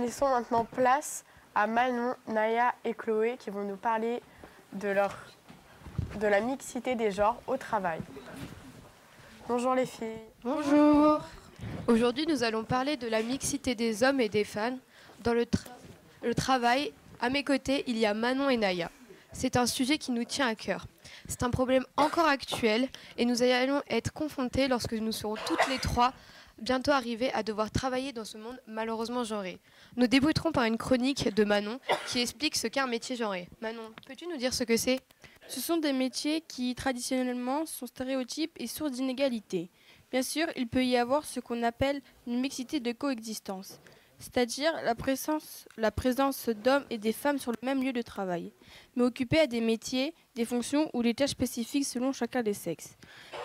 laissons maintenant place à Manon, Naya et Chloé qui vont nous parler de la mixité des genres au travail. Bonjour les filles. Bonjour. Aujourd'hui, nous allons parler de la mixité des hommes et des femmes dans le travail. À mes côtés, il y a Manon et Naya. C'est un sujet qui nous tient à cœur. C'est un problème encore actuel et nous allons être confrontés lorsque nous serons toutes les trois bientôt arrivées à devoir travailler dans ce monde malheureusement genré. Nous débuterons par une chronique de Manon qui explique ce qu'est un métier genré. Manon, peux-tu nous dire ce que c'est ? Ce sont des métiers qui, traditionnellement, sont stéréotypes et sources d'inégalités. Bien sûr, il peut y avoir ce qu'on appelle une mixité de coexistence, c'est-à-dire la présence d'hommes et des femmes sur le même lieu de travail, mais occupés à des métiers, des fonctions ou des tâches spécifiques selon chacun des sexes.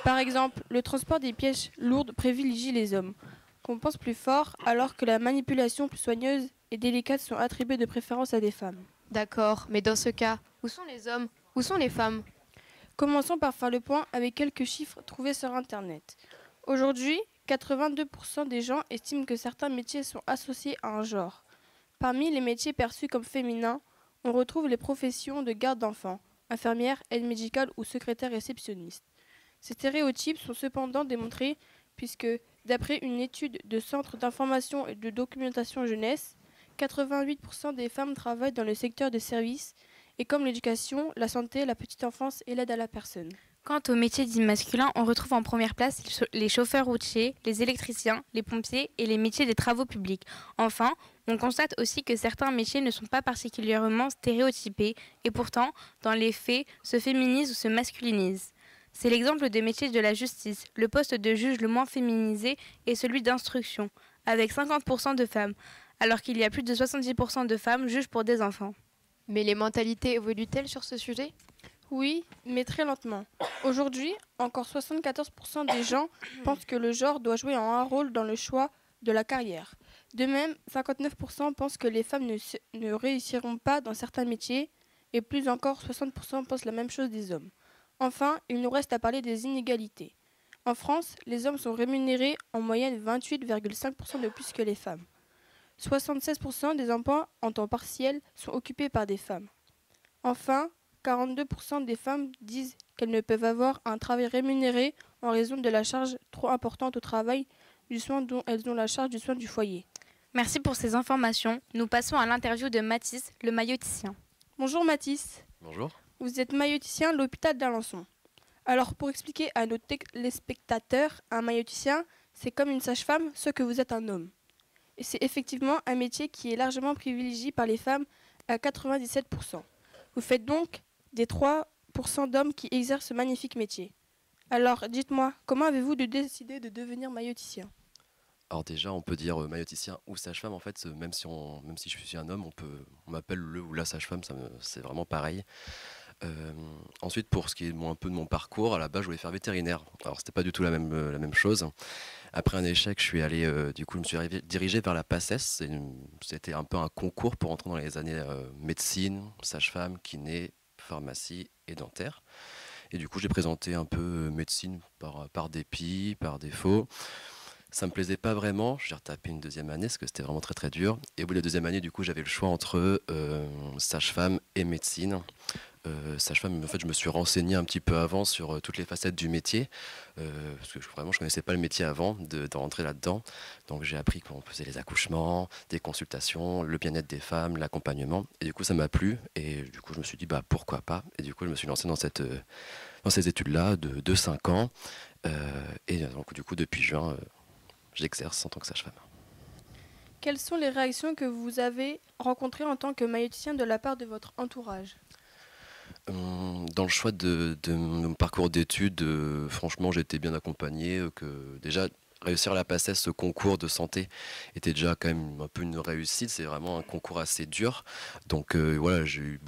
Par exemple, le transport des pièces lourdes privilégie les hommes, qu'on pense plus fort, alors que la manipulation plus soigneuse et délicate sont attribuées de préférence à des femmes. D'accord, mais dans ce cas, où sont les hommes ? Où sont les femmes ? Commençons par faire le point avec quelques chiffres trouvés sur Internet. Aujourd'hui, 82% des gens estiment que certains métiers sont associés à un genre. Parmi les métiers perçus comme féminins, on retrouve les professions de garde d'enfants, infirmière, aide médicale ou secrétaire réceptionniste. Ces stéréotypes sont cependant démontrés puisque, d'après une étude de Centre d'information et de documentation jeunesse, 88% des femmes travaillent dans le secteur des services et comme l'éducation, la santé, la petite enfance et l'aide à la personne. Quant aux métiers dits masculins, on retrouve en première place les chauffeurs routiers, les électriciens, les pompiers et les métiers des travaux publics. Enfin, on constate aussi que certains métiers ne sont pas particulièrement stéréotypés et pourtant, dans les faits, se féminisent ou se masculinisent. C'est l'exemple des métiers de la justice. Le poste de juge le moins féminisé est celui d'instruction, avec 50% de femmes, alors qu'il y a plus de 70% de femmes juges pour des enfants. Mais les mentalités évoluent-elles sur ce sujet ? Oui, mais très lentement. Aujourd'hui, encore 74% des gens pensent que le genre doit jouer un rôle dans le choix de la carrière. De même, 59% pensent que les femmes ne réussiront pas dans certains métiers et plus encore 60% pensent la même chose des hommes. Enfin, il nous reste à parler des inégalités. En France, les hommes sont rémunérés en moyenne 28,5% de plus que les femmes. 76% des emplois en temps partiel sont occupés par des femmes. Enfin, 42% des femmes disent qu'elles ne peuvent avoir un travail rémunéré en raison de la charge trop importante au travail du soin dont elles ont la charge du soin du foyer. Merci pour ces informations. Nous passons à l'interview de Mathis, le mailloticien. Bonjour Mathis. Bonjour. Vous êtes mailloticien de l'hôpital d'Alençon. Alors pour expliquer à nos téléspectateurs, un mailloticien, c'est comme une sage-femme, ce que vous êtes un homme. Et c'est effectivement un métier qui est largement privilégié par les femmes à 97%. Vous faites donc des 3% d'hommes qui exercent ce magnifique métier. Alors, dites-moi, comment avez-vous décidé de devenir mailloticien ? Alors déjà, on peut dire mailloticien ou sage-femme. En fait, même si je suis un homme, on m'appelle le ou la sage-femme. C'est vraiment pareil. Ensuite, pour ce qui est un peu de mon parcours, à la base, je voulais faire vétérinaire. Alors, c'était pas du tout la même chose. Après un échec, je me suis dirigé vers la PACES. C'était un peu un concours pour entrer dans les années médecine, sage-femme, kiné, pharmacie et dentaire. Et du coup, j'ai présenté un peu médecine par dépit, par défaut. Ça me plaisait pas vraiment. J'ai retapé une deuxième année parce que c'était vraiment très très dur. Et au bout de la deuxième année, du coup, j'avais le choix entre sage-femme et médecine. Sage-femme, en fait, je me suis renseigné un petit peu avant sur toutes les facettes du métier, parce que vraiment, je connaissais pas le métier avant de rentrer là-dedans. Donc, j'ai appris qu'on faisait les accouchements, des consultations, le bien-être des femmes, l'accompagnement. Et du coup, ça m'a plu. Et du coup, je me suis dit, pourquoi pas. Et du coup, je me suis lancé dans ces études-là de 5 ans. Et donc, du coup, depuis juin, j'exerce en tant que sage-femme. Quelles sont les réactions que vous avez rencontrées en tant que mailloticien de la part de votre entourage ? Dans le choix de mon parcours d'études, franchement, j'ai été bien accompagné. Que déjà, réussir à la PACES, ce concours de santé, était déjà quand même un peu une réussite. C'est vraiment un concours assez dur. Donc voilà, j'ai eu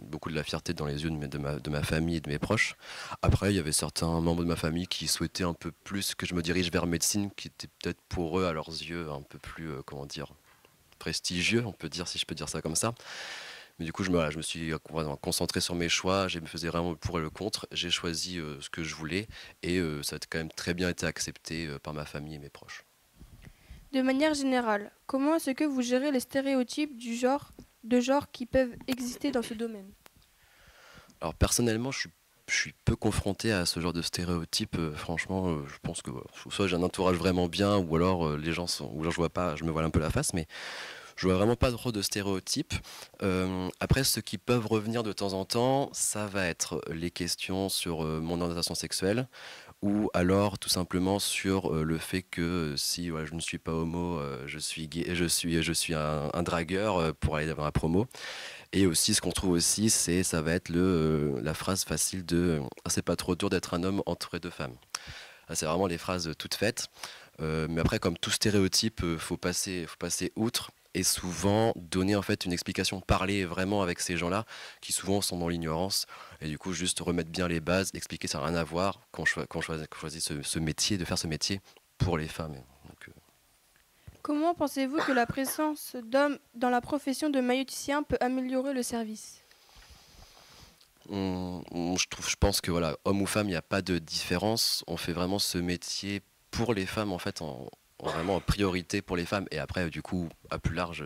beaucoup de la fierté dans les yeux de ma famille et de mes proches. Après, il y avait certains membres de ma famille qui souhaitaient un peu plus que je me dirige vers médecine, qui était peut-être pour eux, à leurs yeux, un peu plus, prestigieux, on peut dire, si je peux dire ça comme ça. Mais du coup, je me suis concentré sur mes choix, je me faisais vraiment le pour et le contre. J'ai choisi ce que je voulais et ça a quand même très bien été accepté par ma famille et mes proches. De manière générale, comment est-ce que vous gérez les stéréotypes de genre qui peuvent exister dans ce domaine? Alors personnellement, je suis peu confronté à ce genre de stéréotypes. Franchement, je pense que soit j'ai un entourage vraiment bien, ou alors les gens sont, ou alors je vois pas, je me voile un peu la face, mais je vois vraiment pas trop de stéréotypes. Après, ceux qui peuvent revenir de temps en temps, ça va être les questions sur mon orientation sexuelle, ou alors tout simplement sur le fait que si ouais, je ne suis pas homo, je suis gay, je suis un dragueur pour aller dans la promo. Et aussi, ce qu'on trouve aussi, ça va être la phrase facile de ah, c'est pas trop dur d'être un homme entouré de femmes. Ah, c'est vraiment les phrases toutes faites. Mais après, comme tout stéréotype, faut passer outre et souvent donner en fait une explication, parler vraiment avec ces gens-là qui souvent sont dans l'ignorance et du coup juste remettre bien les bases, expliquer ça n'a rien à voir quand on choisit ce métier, de faire ce métier pour les femmes. Donc, Comment pensez-vous que la présence d'hommes dans la profession de maïeuticien peut améliorer le service? je pense que voilà, homme ou femme, il n'y a pas de différence. On fait vraiment ce métier pour les femmes en fait, vraiment en priorité pour les femmes et après du coup à plus large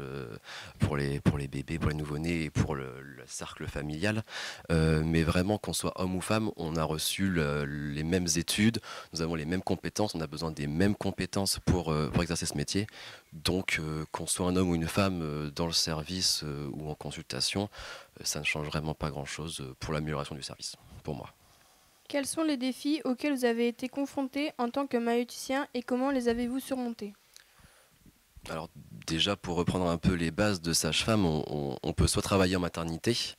pour les bébés, pour les nouveau-nés et pour le cercle familial. Mais vraiment qu'on soit homme ou femme, on a reçu les mêmes études, nous avons les mêmes compétences, on a besoin des mêmes compétences pour exercer ce métier. Donc qu'on soit un homme ou une femme dans le service ou en consultation, ça ne change vraiment pas grand-chose pour l'amélioration du service, pour moi. Quels sont les défis auxquels vous avez été confrontés en tant que maïeuticien et comment les avez-vous surmontés? Alors déjà pour reprendre un peu les bases de sage-femme, on peut soit travailler en maternité,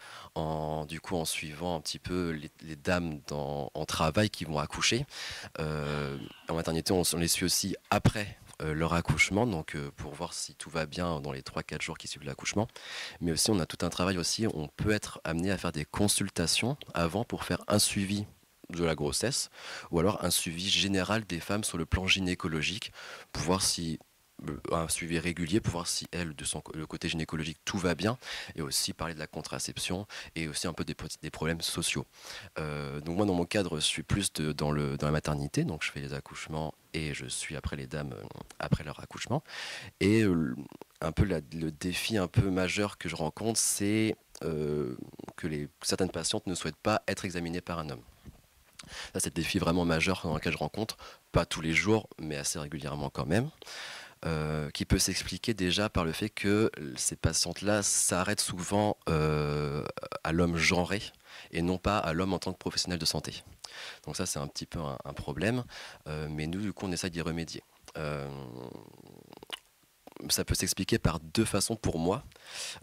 du coup en suivant un petit peu les dames en travail qui vont accoucher. En maternité on les suit aussi après leur accouchement, donc pour voir si tout va bien dans les 3-4 jours qui suivent l'accouchement. Mais aussi on a tout un travail aussi, on peut être amené à faire des consultations avant pour faire un suivi de la grossesse ou alors un suivi général des femmes sur le plan gynécologique pour voir si un suivi régulier pour voir si elle, le côté gynécologique, tout va bien, et aussi parler de la contraception et aussi un peu des problèmes sociaux. Donc moi, dans mon cadre, je suis plus dans la maternité, donc je fais les accouchements et je suis après les dames après leur accouchement. Et un peu le défi un peu majeur que je rencontre, c'est que certaines patientes ne souhaitent pas être examinées par un homme. Ça, c'est le défi vraiment majeur dans lequel je rencontre, pas tous les jours, mais assez régulièrement quand même. Qui peut s'expliquer déjà par le fait que ces patientes-là s'arrêtent souvent à l'homme genré et non pas à l'homme en tant que professionnel de santé. Donc ça, c'est un petit peu un problème, mais nous, du coup, on essaye d'y remédier. Ça peut s'expliquer par deux façons pour moi.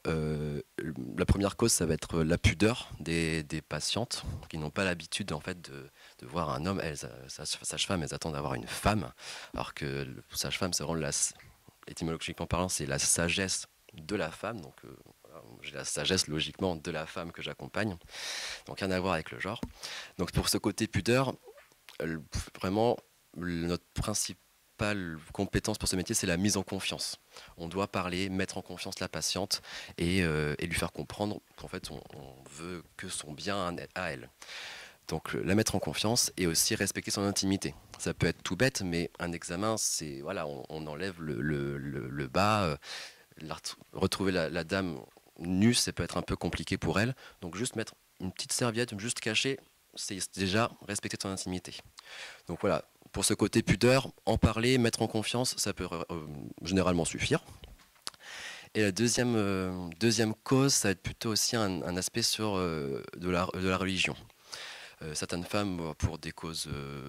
La première cause, ça va être la pudeur des patientes qui n'ont pas l'habitude en fait de voir un homme. Sage-femme, elles attendent d'avoir une femme, alors que le sage-femme, c'est vraiment étymologiquement parlant, c'est la sagesse de la femme. Donc voilà, j'ai la sagesse logiquement de la femme que j'accompagne. Donc rien à voir avec le genre. Donc pour ce côté pudeur, vraiment notre principale compétence pour ce métier, c'est la mise en confiance. On doit parler, mettre en confiance la patiente et lui faire comprendre qu'en fait, on veut que son bien à elle. Donc la mettre en confiance et aussi respecter son intimité. Ça peut être tout bête, mais un examen, c'est voilà, on enlève le bas, retrouver la dame nue, ça peut être un peu compliqué pour elle. Donc juste mettre une petite serviette, juste cacher, c'est déjà respecter son intimité. Donc voilà, pour ce côté pudeur, en parler, mettre en confiance, ça peut généralement suffire. Et la deuxième cause, ça va être plutôt aussi un aspect sur de la religion. Certaines femmes, pour des causes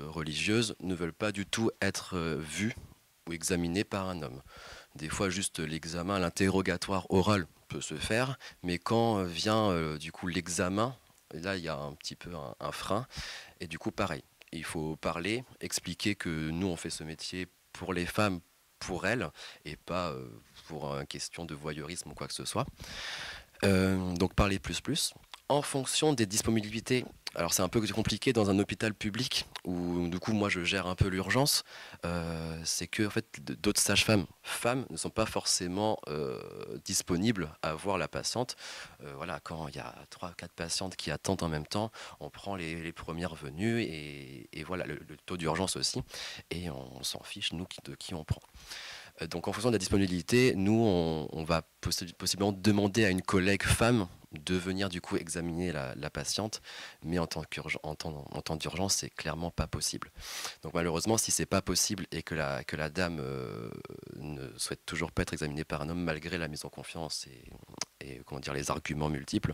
religieuses, ne veulent pas du tout être vues ou examinées par un homme. Des fois, juste l'examen, l'interrogatoire oral peut se faire, mais quand vient du coup l'examen, là, il y a un petit peu un frein. Et du coup, pareil, il faut parler, expliquer que nous, on fait ce métier pour les femmes, pour elles, et pas pour une question de voyeurisme ou quoi que ce soit. Donc parler plus. En fonction des disponibilités, alors c'est un peu compliqué dans un hôpital public où du coup moi je gère un peu l'urgence, c'est que en fait, d'autres sages-femmes femmes ne sont pas forcément disponibles à voir la patiente. Voilà, quand il y a 3-4 patientes qui attendent en même temps, on prend les premières venues et voilà le taux d'urgence aussi, et on s'en fiche nous de qui on prend. Donc en fonction de la disponibilité, nous on va possiblement demander à une collègue femme de venir du coup examiner la patiente, mais en temps d'urgence, c'est clairement pas possible. Donc malheureusement, si c'est pas possible et que la dame ne souhaite toujours pas être examinée par un homme malgré la mise en confiance et comment dire, les arguments multiples,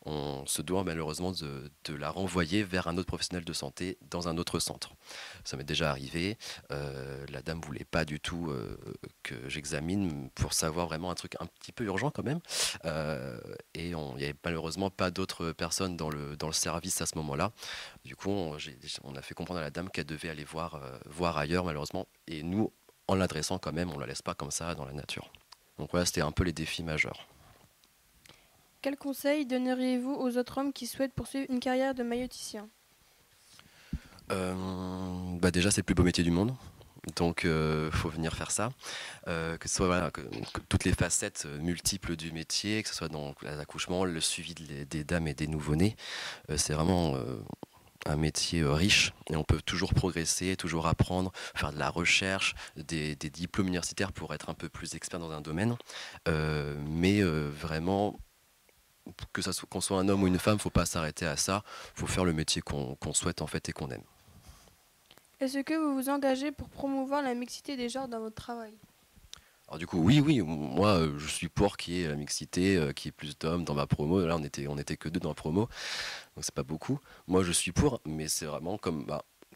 on se doit malheureusement de la renvoyer vers un autre professionnel de santé dans un autre centre. Ça m'est déjà arrivé, la dame voulait pas du tout que j'examine pour savoir vraiment un truc un petit peu urgent quand même, et il n'y avait malheureusement pas d'autres personnes dans le service à ce moment-là. Du coup, on a fait comprendre à la dame qu'elle devait aller voir ailleurs malheureusement, et nous, en l'adressant quand même, on ne la laisse pas comme ça dans la nature. Donc voilà, c'était un peu les défis majeurs. Quel conseil donneriez-vous aux autres hommes qui souhaitent poursuivre une carrière de maïeuticien? Déjà, c'est le plus beau métier du monde. Donc, faut venir faire ça. Que ce soit que toutes les facettes multiples du métier, que ce soit dans l'accouchement, le suivi des dames et des nouveau-nés. C'est vraiment un métier riche et on peut toujours progresser, toujours apprendre, faire de la recherche, des diplômes universitaires pour être un peu plus expert dans un domaine. Mais vraiment, qu'on soit un homme ou une femme, faut pas s'arrêter à ça. Faut faire le métier qu'on souhaite en fait et qu'on aime. Est-ce que vous vous engagez pour promouvoir la mixité des genres dans votre travail? Alors du coup, oui, moi je suis pour qu'il y ait la mixité, qu'il y ait plus d'hommes dans ma promo. Là, on était que 2 dans la promo, donc c'est pas beaucoup. Moi, je suis pour, mais c'est vraiment comme,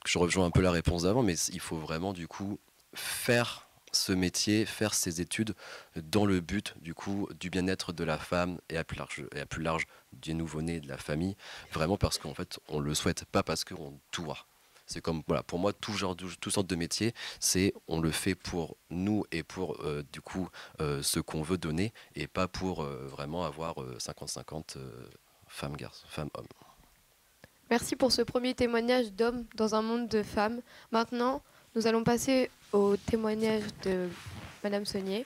je rejoins un peu la réponse d'avant, mais il faut vraiment du coup faire ce métier, faire ces études dans le but du coup du bien-être de la femme et à plus large du nouveau-né, de la famille, vraiment parce qu'en fait on le souhaite, pas parce qu'on doit. C'est comme, voilà, pour moi, tout sorte de métier, on le fait pour nous et pour du coup ce qu'on veut donner et pas pour vraiment avoir 50-50 femmes-hommes. Merci pour ce premier témoignage d'homme dans un monde de femmes. Maintenant, nous allons passer au témoignage de Madame Saunier.